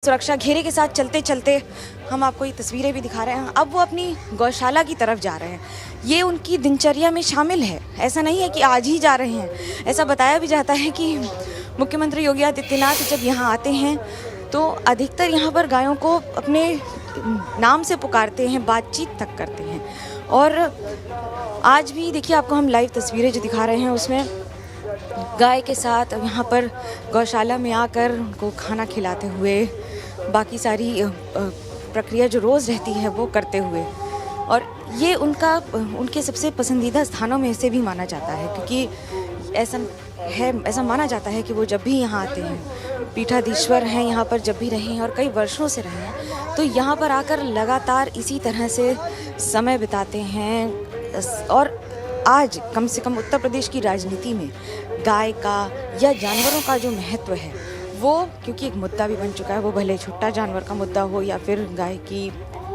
सुरक्षा घेरे के साथ चलते चलते हम आपको ये तस्वीरें भी दिखा रहे हैं। अब वो अपनी गौशाला की तरफ जा रहे हैं। ये उनकी दिनचर्या में शामिल है। ऐसा नहीं है कि आज ही जा रहे हैं। ऐसा बताया भी जाता है कि मुख्यमंत्री योगी आदित्यनाथ जब यहाँ आते हैं तो अधिकतर यहाँ पर गायों को अपने नाम से पुकारते हैं, बातचीत तक करते हैं। और आज भी देखिए, आपको हम लाइव तस्वीरें जो दिखा रहे हैं उसमें गाय के साथ यहाँ पर गौशाला में आकर उनको खाना खिलाते हुए, बाकी सारी प्रक्रिया जो रोज़ रहती है वो करते हुए। और ये उनके सबसे पसंदीदा स्थानों में से भी माना जाता है, क्योंकि ऐसा माना जाता है कि वो जब भी यहाँ आते हैं, पीठाधीश्वर हैं यहाँ पर, जब भी रहे हैं और कई वर्षों से रहे हैं, तो यहाँ पर आकर लगातार इसी तरह से समय बिताते हैं। और आज कम से कम उत्तर प्रदेश की राजनीति में गाय का या जानवरों का जो महत्व है वो, क्योंकि एक मुद्दा भी बन चुका है, वो भले छोटा जानवर का मुद्दा हो या फिर गाय की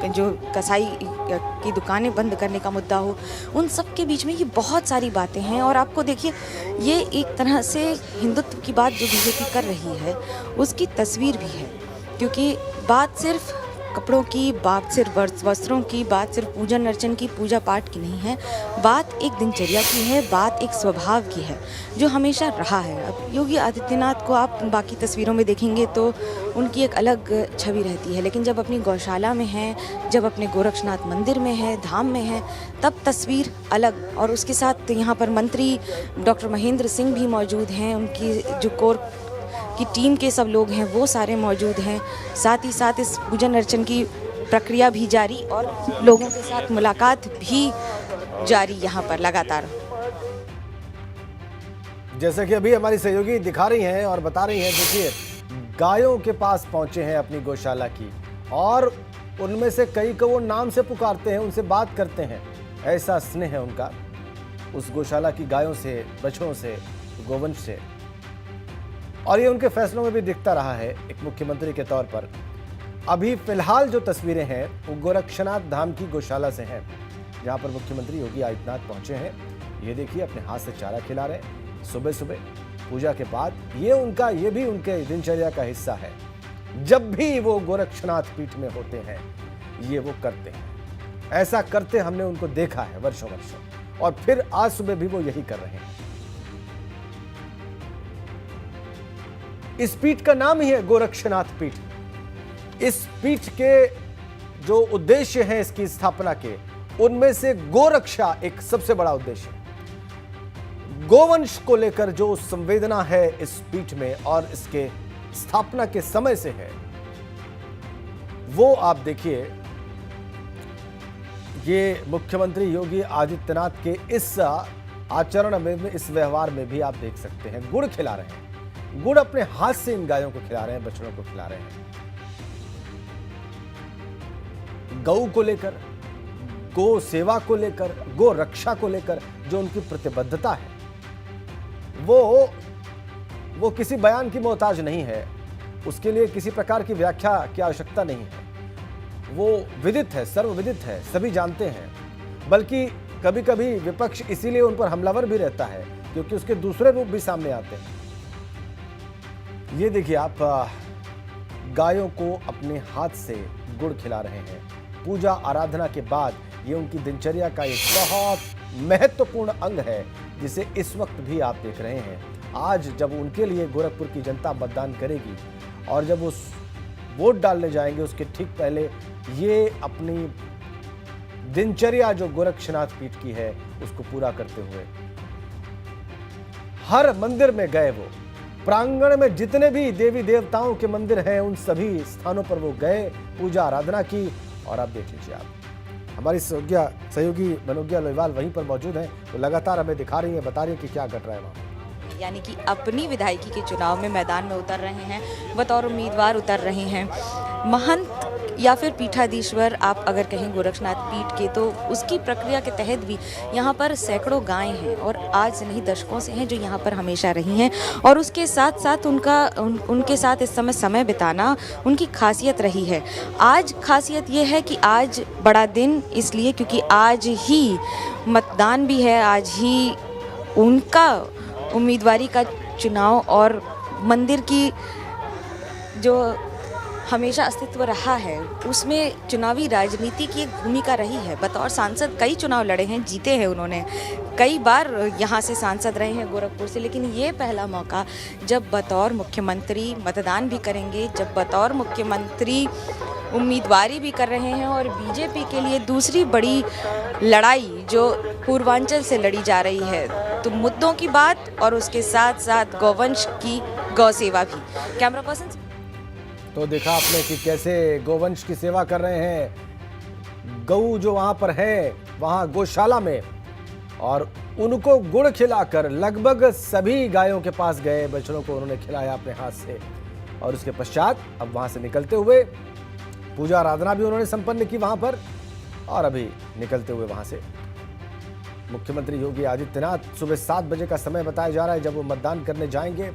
जो कसाई की दुकानें बंद करने का मुद्दा हो, उन सब के बीच में ये बहुत सारी बातें हैं। और आपको देखिए, ये एक तरह से हिंदुत्व की बात जो बीजेपी कर रही है उसकी तस्वीर भी है, क्योंकि बात सिर्फ कपड़ों की, बात सिर्फ वस्त्रों की, बात सिर्फ पूजन अर्चन की, पूजा पाठ की नहीं है। बात एक दिनचर्या की है, बात एक स्वभाव की है जो हमेशा रहा है। अब योगी आदित्यनाथ को आप बाकी तस्वीरों में देखेंगे तो उनकी एक अलग छवि रहती है, लेकिन जब अपनी गौशाला में हैं, जब अपने गोरक्षनाथ मंदिर में हैं, धाम में हैं, तब तस्वीर अलग। और उसके साथ यहाँ पर मंत्री डॉक्टर महेंद्र सिंह भी मौजूद हैं, उनकी जो कोर की टीम के सब लोग हैं वो सारे मौजूद हैं। साथ ही साथ इस पूजन अर्चन की प्रक्रिया भी जारी और लोगों के साथ मुलाकात भी जारी यहाँ पर लगातार। जैसे कि अभी हमारी सहयोगी दिखा रही हैं और बता रही हैं, देखिए गायों के पास पहुंचे हैं अपनी गौशाला की, और उनमें से कई को वो नाम से पुकारते हैं, उनसे बात करते हैं। ऐसा स्नेह है उनका उस गौशाला की गायों से, बछड़ों से, गोवंश से। और ये उनके फैसलों में भी दिखता रहा है एक मुख्यमंत्री के तौर पर। अभी फिलहाल जो तस्वीरें हैं वो गोरक्षनाथ धाम की गौशाला से हैं, जहां पर मुख्यमंत्री योगी आदित्यनाथ पहुंचे हैं। ये देखिए, अपने हाथ से चारा खिला रहे हैं सुबह सुबह पूजा के बाद। ये भी उनके दिनचर्या का हिस्सा है। जब भी वो गोरक्षनाथ पीठ में होते हैं ये वो करते हैं। ऐसा करते हमने उनको देखा है वर्षों वर्षों, और फिर आज सुबह भी वो यही कर रहे हैं। इस पीठ का नाम ही है गोरक्षनाथ पीठ। इस पीठ के जो उद्देश्य हैं इसकी स्थापना के, उनमें से गोरक्षा एक सबसे बड़ा उद्देश्य है। गोवंश को लेकर जो संवेदना है इस पीठ में और इसके स्थापना के समय से है, वो आप देखिए। ये मुख्यमंत्री योगी आदित्यनाथ के इस आचरण में, इस व्यवहार में भी आप देख सकते हैं। गुड़ खिला रहे हैं, गुड़ अपने हाथ से इन गायों को खिला रहे हैं, बछड़ों को खिला रहे हैं। गौ को लेकर, गो सेवा को लेकर, गो रक्षा को लेकर जो उनकी प्रतिबद्धता है वो किसी बयान की मोहताज नहीं है। उसके लिए किसी प्रकार की व्याख्या की आवश्यकता नहीं है। वो विदित है, सर्वविदित है, सभी जानते हैं। बल्कि कभी कभी विपक्ष इसीलिए उन पर हमलावर भी रहता है, क्योंकि उसके दूसरे रूप भी सामने आते हैं। ये देखिए, आप गायों को अपने हाथ से गुड़ खिला रहे हैं। पूजा आराधना के बाद ये उनकी दिनचर्या का एक बहुत महत्वपूर्ण अंग है, जिसे इस वक्त भी आप देख रहे हैं। आज जब उनके लिए गोरखपुर की जनता मतदान करेगी और जब वो वोट डालने जाएंगे, उसके ठीक पहले ये अपनी दिनचर्या जो गोरक्षनाथ पीठ की है उसको पूरा करते हुए हर मंदिर में गए। वो प्रांगण में जितने भी देवी देवताओं के मंदिर हैं उन सभी स्थानों पर वो गए, पूजा आराधना की। और आप देख लीजिए, आप हमारी सहयोगी मनोज्ञा लोहिवाल वहीं पर मौजूद हैं, तो लगातार हमें दिखा रही हैं, बता रही हैं कि क्या घट रहा है वहाँ। यानी कि अपनी विधायकी के चुनाव में मैदान में उतर रहे हैं, बतौर उम्मीदवार उतर रहे हैं। महंत या फिर पीठाधीश्वर आप अगर कहें गोरक्षनाथ पीठ के, तो उसकी प्रक्रिया के तहत भी यहाँ पर सैकड़ों गायें हैं, और आज से नहीं दशकों से हैं जो यहाँ पर हमेशा रही हैं। और उसके साथ साथ उनके साथ इस समय बिताना उनकी खासियत रही है। आज खासियत ये है कि आज बड़ा दिन इसलिए क्योंकि आज ही मतदान भी है, आज ही उनका उम्मीदवारी का चुनाव और मंदिर की जो हमेशा अस्तित्व रहा है, उसमें चुनावी राजनीति की एक भूमिका रही है। बतौर सांसद कई चुनाव लड़े हैं, जीते हैं उन्होंने, कई बार यहाँ से सांसद रहे हैं गोरखपुर से, लेकिन ये पहला मौका जब बतौर मुख्यमंत्री मतदान भी करेंगे, जब बतौर मुख्यमंत्री उम्मीदवारी भी कर रहे हैं और बीजेपी के लिए दूसरी बड़ी लड़ाई जो पूर्वांचल से लड़ी जा रही है, तो मुद्दों की बात और उसके साथ साथ गौवंश की गौ सेवा भी। कैमरा पर्सन तो देखा आपने कि कैसे गोवंश की सेवा कर रहे हैं, गऊ जो वहां पर है वहां गौशाला में, और उनको गुड़ खिलाकर लगभग सभी गायों के पास गए, बछड़ों को उन्होंने खिलाया अपने हाथ से। और उसके पश्चात अब वहां से निकलते हुए पूजा आराधना भी उन्होंने संपन्न की वहां पर, और अभी निकलते हुए वहां से मुख्यमंत्री योगी आदित्यनाथ सुबह 7 बजे का समय बताया जा रहा है जब वो मतदान करने जाएंगे।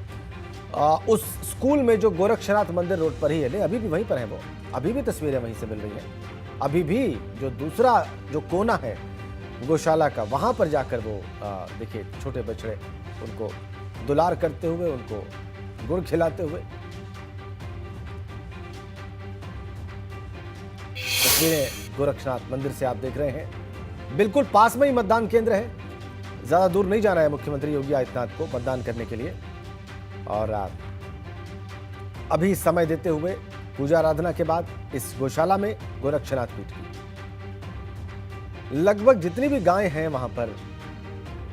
उस स्कूल में जो गोरक्षनाथ मंदिर रोड पर ही है, नहीं अभी भी वहीं पर है, वो अभी भी तस्वीरें वहीं से मिल रही हैं। अभी भी जो दूसरा जो कोना है गौशाला का, वहां पर जाकर वो देखिए छोटे बछड़े उनको दुलार करते हुए, उनको गुड़ खिलाते हुए। तस्वीरें गोरक्षनाथ मंदिर से आप देख रहे हैं। बिल्कुल पास में ही मतदान केंद्र है, ज्यादा दूर नहीं जाना है मुख्यमंत्री योगी आदित्यनाथ को मतदान करने के लिए। और अभी समय देते हुए पूजा आराधना के बाद इस गौशाला में गोरक्षनाथ पीठ की लगभग जितनी भी गायें हैं वहां पर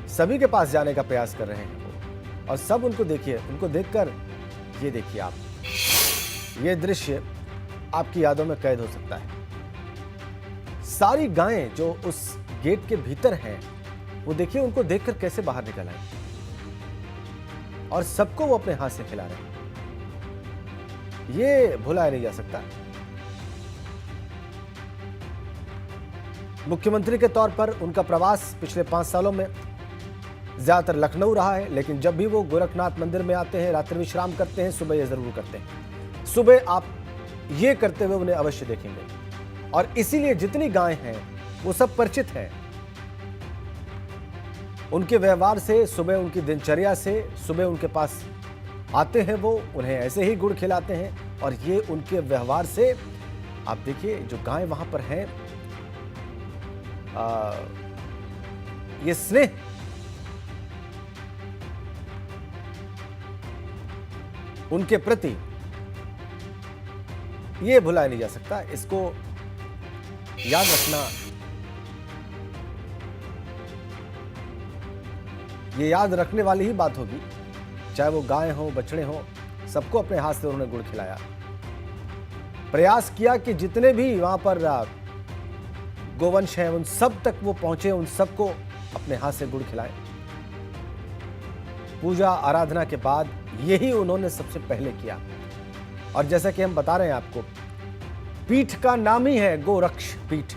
सभी के पास जाने का प्रयास कर रहे हैं वो, और सब उनको देखिए, उनको देखकर ये देखिए आप, ये दृश्य आपकी यादों में कैद हो सकता है। सारी गायें जो उस गेट के भीतर हैं वो देखिए, उनको देखकर कैसे बाहर निकल आई, और सबको वो अपने हाथ से खिला रहे हैं। ये भुलाया नहीं जा सकता। मुख्यमंत्री के तौर पर उनका प्रवास पिछले 5 सालों में ज्यादातर लखनऊ रहा है, लेकिन जब भी वो गोरखनाथ मंदिर में आते हैं, रात्रि विश्राम करते हैं, सुबह ये जरूर करते हैं। सुबह आप ये करते हुए उन्हें अवश्य देखेंगे, और इसीलिए जितनी गायें हैं वो सब परिचित हैं उनके व्यवहार से, सुबह उनकी दिनचर्या से। सुबह उनके पास आते हैं वो, उन्हें ऐसे ही गुड़ खिलाते हैं, और ये उनके व्यवहार से आप देखिए जो गाय वहां पर हैं, ये स्नेह, उनके प्रति ये भुलाया नहीं जा सकता। इसको याद रखना, ये याद रखने वाली ही बात होगी। चाहे वो गाय हो, बछड़े हो, सबको अपने हाथ से उन्होंने गुड़ खिलाया। प्रयास किया कि जितने भी वहां पर गोवंश हैं उन सब तक वो पहुंचे, उन सबको अपने हाथ से गुड़ खिलाए। पूजा आराधना के बाद यही उन्होंने सबसे पहले किया। और जैसा कि हम बता रहे हैं आपको, पीठ का नाम ही है गोरक्ष पीठ।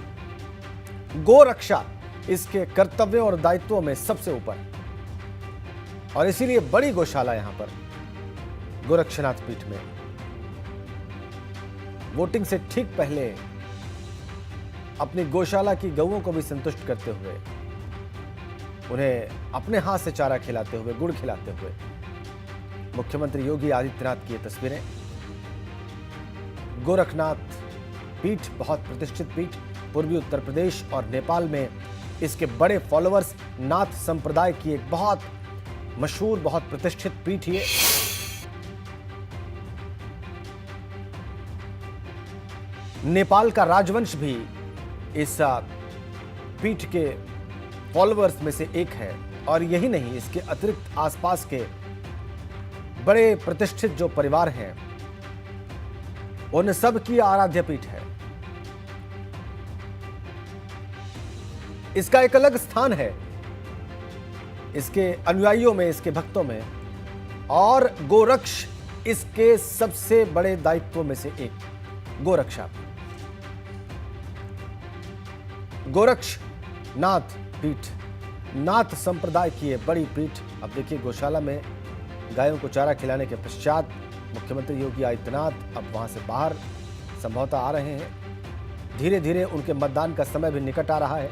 गोरक्षा इसके कर्तव्यों और दायित्वों में सबसे ऊपर, और इसीलिए बड़ी गौशाला यहां पर गोरक्षनाथ पीठ में वोटिंग से ठीक पहले अपनी गौशाला की गऊओं को भी संतुष्ट करते हुए, उन्हें अपने हाथ से चारा खिलाते हुए, गुड़ खिलाते हुए मुख्यमंत्री योगी आदित्यनाथ की ये तस्वीरें। गोरखनाथ पीठ बहुत प्रतिष्ठित पीठ, पूर्वी उत्तर प्रदेश और नेपाल में इसके बड़े फॉलोअर्स, नाथ संप्रदाय की एक बहुत मशहूर, बहुत प्रतिष्ठित पीठ है। नेपाल का राजवंश भी इस पीठ के फॉलोअर्स में से एक है, और यही नहीं, इसके अतिरिक्त आसपास के बड़े प्रतिष्ठित जो परिवार हैं उन सब की आराध्य पीठ है। इसका एक अलग स्थान है इसके अनुयायियों में, इसके भक्तों में, और गोरक्ष इसके सबसे बड़े दायित्वों में से एक। गोरक्षा, गोरक्ष नाथ पीठ, नाथ संप्रदाय की है बड़ी पीठ। अब देखिए गौशाला में गायों को चारा खिलाने के पश्चात मुख्यमंत्री योगी आदित्यनाथ अब वहां से बाहर संभवतः आ रहे हैं। धीरे धीरे उनके मतदान का समय भी निकट आ रहा है।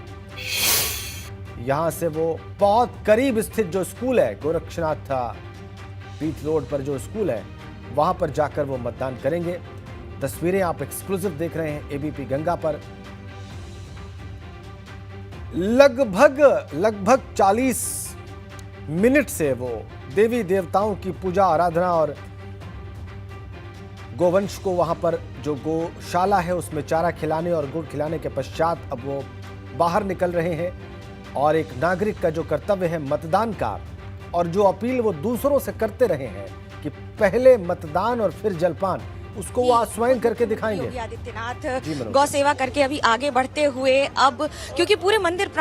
यहां से वो बहुत करीब स्थित जो स्कूल है, गोरक्षनाथ पीठ रोड पर जो स्कूल है, वहां पर जाकर वो मतदान करेंगे। तस्वीरें आप एक्सक्लूसिव देख रहे हैं एबीपी गंगा पर। लगभग 40 मिनट से वो देवी देवताओं की पूजा आराधना और गोवंश को वहां पर जो गौशाला है उसमें चारा खिलाने और गुड़ खिलाने के पश्चात अब वो बाहर निकल रहे हैं। और एक नागरिक का जो कर्तव्य है मतदान का, और जो अपील वो दूसरों से करते रहे हैं कि पहले मतदान और फिर जलपान, उसको वो आज स्वयं करके दिखाएंगे। योगी आदित्यनाथ जी, मनोज। गौ सेवा करके अभी आगे बढ़ते हुए अब क्योंकि पूरे मंदिर प्रांगण